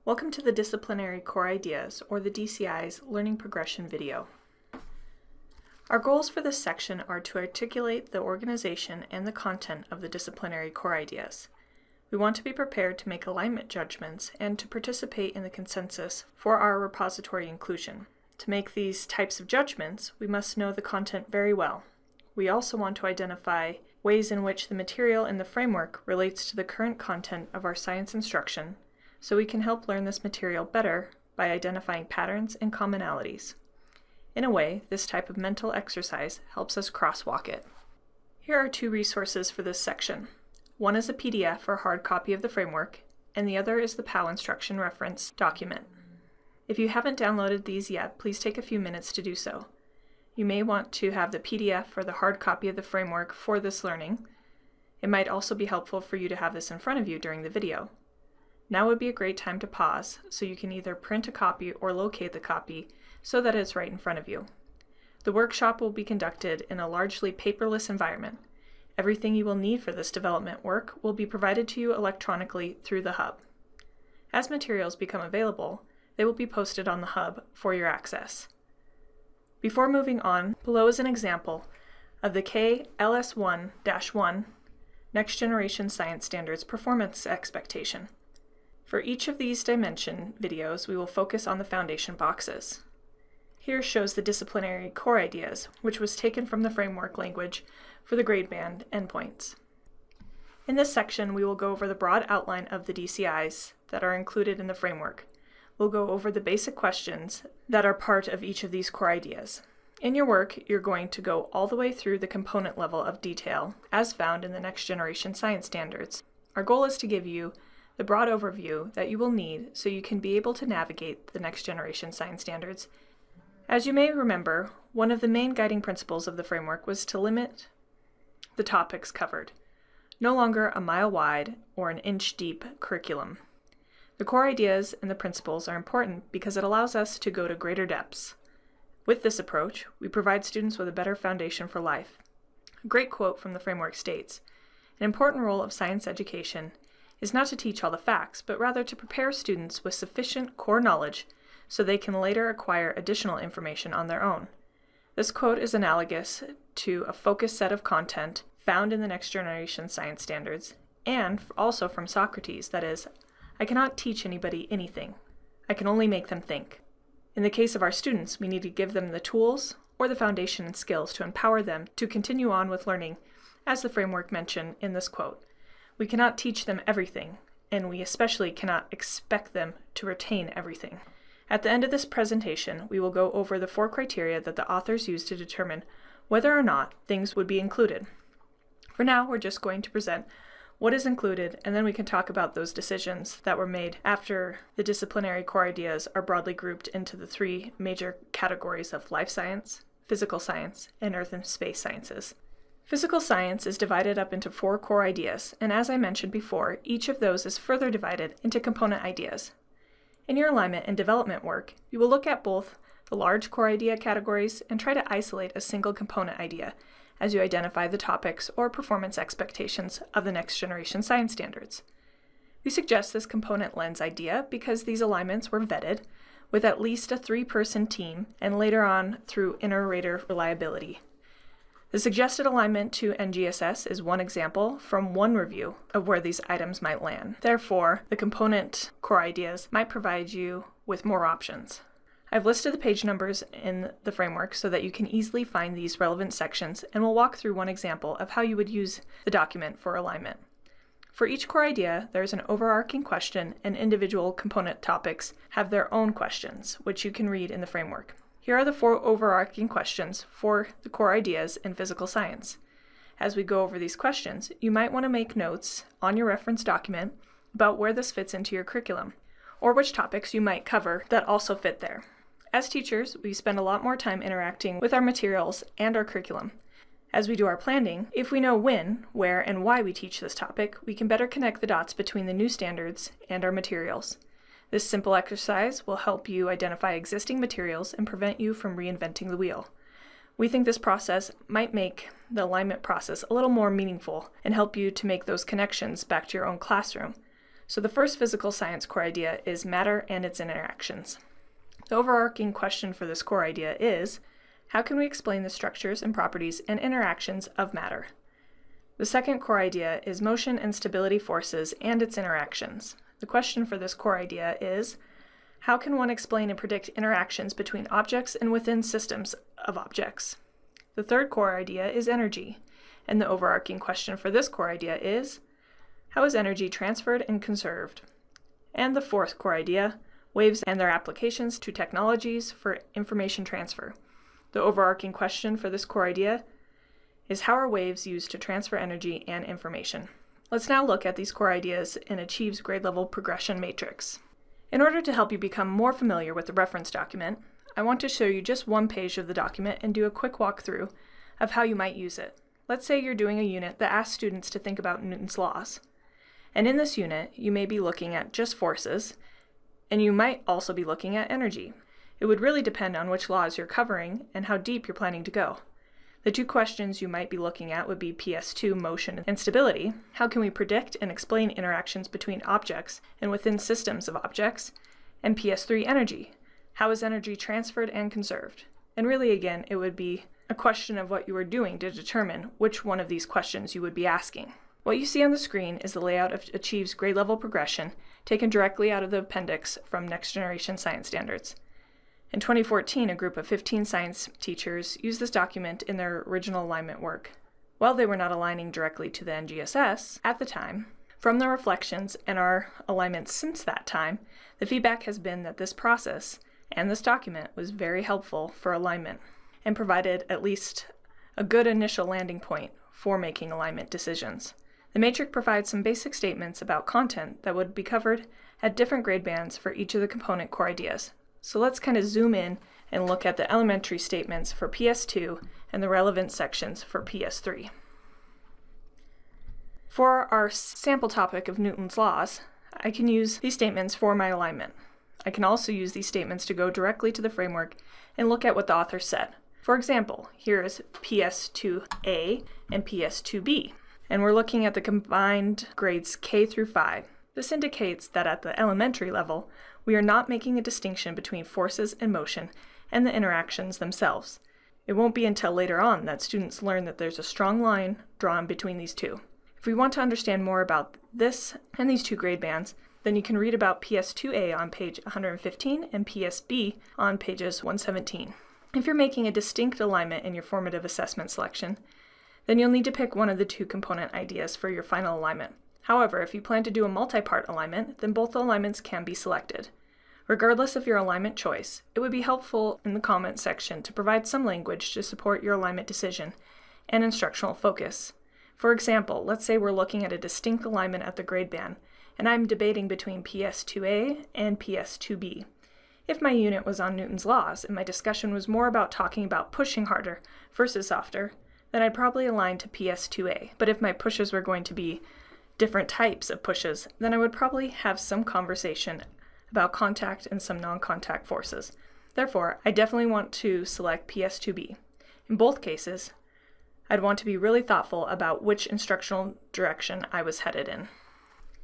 Welcome to the Disciplinary Core Ideas, or the DCI's Learning Progression video. Our goals for this section are to articulate the organization and the content of the disciplinary core ideas. We want to be prepared to make alignment judgments and to participate in the consensus for our repository inclusion. To make these types of judgments, we must know the content very well. We also want to identify ways in which the material in the framework relates to the current content of our science instruction, so we can help learn this material better by identifying patterns and commonalities. In a way, this type of mental exercise helps us crosswalk it. Here are two resources for this section. One is a PDF or hard copy of the framework, and the other is the POW instruction reference document. If you haven't downloaded these yet, please take a few minutes to do so. You may want to have the PDF or the hard copy of the framework for this learning. It might also be helpful for you to have this in front of you during the video. Now would be a great time to pause, so you can either print a copy or locate the copy so that it's right in front of you. The workshop will be conducted in a largely paperless environment. Everything you will need for this development work will be provided to you electronically through the Hub. As materials become available, they will be posted on the Hub for your access. Before moving on, below is an example of the KLS1-1 Next Generation Science Standards Performance Expectation. For each of these dimension videos, we will focus on the foundation boxes. Here shows the disciplinary core ideas, which was taken from the framework language for the grade band endpoints. In this section, we will go over the broad outline of the DCIs that are included in the framework. We'll go over the basic questions that are part of each of these core ideas. In your work, you're going to go all the way through the component level of detail, as found in the Next Generation Science Standards. Our goal is to give you the broad overview that you will need so you can be able to navigate the Next Generation Science Standards. As you may remember, one of the main guiding principles of the framework was to limit the topics covered. No longer a mile wide or an inch deep curriculum. The core ideas and the principles are important because it allows us to go to greater depths. With this approach, we provide students with a better foundation for life. A great quote from the framework states, "An important role of science education is not to teach all the facts, but rather to prepare students with sufficient core knowledge so they can later acquire additional information on their own." This quote is analogous to a focused set of content found in the Next Generation Science Standards, and also from Socrates, that is, "I cannot teach anybody anything. I can only make them think." In the case of our students, we need to give them the tools or the foundation and skills to empower them to continue on with learning, as the framework mentioned in this quote. We cannot teach them everything, and we especially cannot expect them to retain everything. At the end of this presentation, we will go over the 4 criteria that the authors used to determine whether or not things would be included. For now, we're just going to present what is included, and then we can talk about those decisions that were made after the disciplinary core ideas are broadly grouped into the 3 major categories of life science, physical science, and earth and space sciences. Physical science is divided up into 4 core ideas, and as I mentioned before, each of those is further divided into component ideas. In your alignment and development work, you will look at both the large core idea categories and try to isolate a single component idea as you identify the topics or performance expectations of the Next Generation Science Standards. We suggest this component lens idea because these alignments were vetted with at least a 3-person team and later on through inter-rater reliability. The suggested alignment to NGSS is one example from one review of where these items might land. Therefore, the component core ideas might provide you with more options. I've listed the page numbers in the framework so that you can easily find these relevant sections, and we'll walk through one example of how you would use the document for alignment. For each core idea, there's an overarching question, and individual component topics have their own questions, which you can read in the framework. Here are the 4 overarching questions for the core ideas in physical science. As we go over these questions, you might want to make notes on your reference document about where this fits into your curriculum, or which topics you might cover that also fit there. As teachers, we spend a lot more time interacting with our materials and our curriculum. As we do our planning, if we know when, where, and why we teach this topic, we can better connect the dots between the new standards and our materials. This simple exercise will help you identify existing materials and prevent you from reinventing the wheel. We think this process might make the alignment process a little more meaningful and help you to make those connections back to your own classroom. So the first physical science core idea is matter and its interactions. The overarching question for this core idea is, how can we explain the structures and properties and interactions of matter? The second core idea is motion and stability forces and its interactions. The question for this core idea is, how can one explain and predict interactions between objects and within systems of objects? The third core idea is energy, and the overarching question for this core idea is, how is energy transferred and conserved? And the fourth core idea, waves and their applications to technologies for information transfer. The overarching question for this core idea is, how are waves used to transfer energy and information? Let's now look at these core ideas in Achieve's grade level progression matrix. In order to help you become more familiar with the reference document, I want to show you just one page of the document and do a quick walkthrough of how you might use it. Let's say you're doing a unit that asks students to think about Newton's laws. And in this unit, you may be looking at just forces, and you might also be looking at energy. It would really depend on which laws you're covering and how deep you're planning to go. The two questions you might be looking at would be PS2, motion and stability. How can we predict and explain interactions between objects and within systems of objects? And PS3, energy. How is energy transferred and conserved? And really, again, it would be a question of what you are doing to determine which one of these questions you would be asking. What you see on the screen is the layout of Achieve's grade level progression taken directly out of the appendix from Next Generation Science Standards. In 2014, a group of 15 science teachers used this document in their original alignment work. While they were not aligning directly to the NGSS at the time, from the reflections and our alignment since that time, the feedback has been that this process and this document was very helpful for alignment and provided at least a good initial landing point for making alignment decisions. The matrix provides some basic statements about content that would be covered at different grade bands for each of the component core ideas. So let's kind of zoom in and look at the elementary statements for PS2 and the relevant sections for PS3. For our sample topic of Newton's laws, I can use these statements for my alignment. I can also use these statements to go directly to the framework and look at what the author said. For example, here is PS2A and PS2B, and we're looking at the combined grades K through 5. This indicates that at the elementary level, we are not making a distinction between forces and motion and the interactions themselves. It won't be until later on that students learn that there's a strong line drawn between these two. If we want to understand more about this and these two grade bands, then you can read about PS2A on page 115 and PSB on pages 117. If you're making a distinct alignment in your formative assessment selection, then you'll need to pick one of the two component ideas for your final alignment. However, if you plan to do a multi-part alignment, then both alignments can be selected. Regardless of your alignment choice, it would be helpful in the comments section to provide some language to support your alignment decision and instructional focus. For example, let's say we're looking at a distinct alignment at the grade band, and I'm debating between PS2A and PS2B. If my unit was on Newton's laws and my discussion was more about talking about pushing harder versus softer, then I'd probably align to PS2A. But if my pushes were going to be different types of pushes, then I would probably have some conversation about contact and some non-contact forces. Therefore, I definitely want to select PS2B. In both cases, I'd want to be really thoughtful about which instructional direction I was headed in.